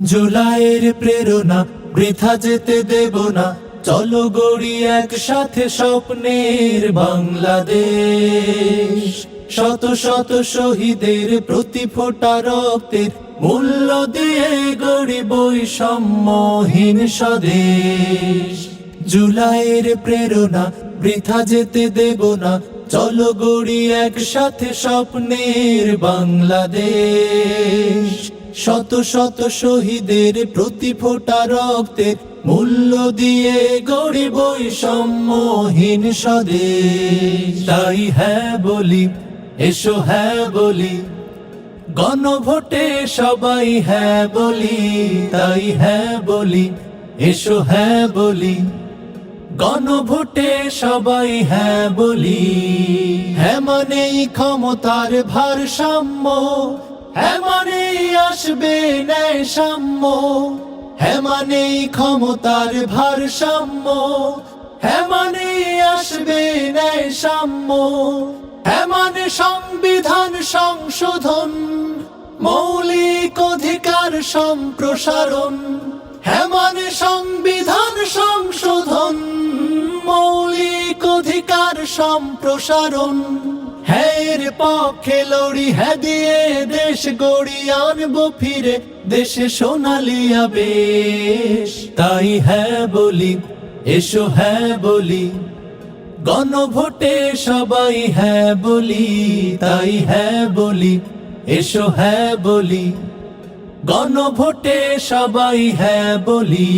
জুলাইয়ের প্রেরণা বৃথা যেতে দেব না, চলো গড়ি একসাথে স্বপ্নের বাংলাদেশ। শত শত শহীদের প্রতি ফোঁটা রক্তের মূল্য দিয়ে গড়ি বৈষম্যহীন স্বদেশ। জুলাইয়ের প্রেরণা বৃথা যেতে দেব না, চলো গড়ি একসাথে স্বপ্নের বাংলাদেশ। শত শত শহীদের প্রতি ফোঁটা রক্তের মূল্য দিয়ে গড়ি বৈষম্যহীন স্বদেশ। তাই হ্যাঁ বলি, এসো হ্যাঁ বলি, গণভোটে সবাই হ্যাঁ বলি। তাই হ্যাঁ বলি, এসো হ্যাঁ বলি, গণভোটে সবাই হ্যাঁ বলি। হ্যাঁ মানেই ক্ষমতার ভারসাম্য, হ্যাঁ মানেই আসবে ন্যায় সাম্য। হ্যাঁ মানেই ক্ষমতার ভারসাম্য, হ্যাঁ মানেই আসবে ন্যায় সাম্য। হ্যাঁ মানে সংবিধান সংশোধন, মৌলিক অধিকার সম্প্রসারণ। হ্যাঁ মানে সংবিধান সংশোধন, মৌলিক অধিকার সম্প্রসারণ। হ্যাঁ এর পক্ষে লড়ি, হ্যাঁ দিয়ে দেশ গড়ি আনবো ফিরে দেশে সোনালী আবেশ। তাই হ্যাঁ বলি, এসো হ্যাঁ বলি, গণভোটে সবাই হ্যাঁ বলি। তাই হ্যাঁ বলি, এসো হ্যাঁ বলি, গণভোটে সবাই হ্যাঁ বলি।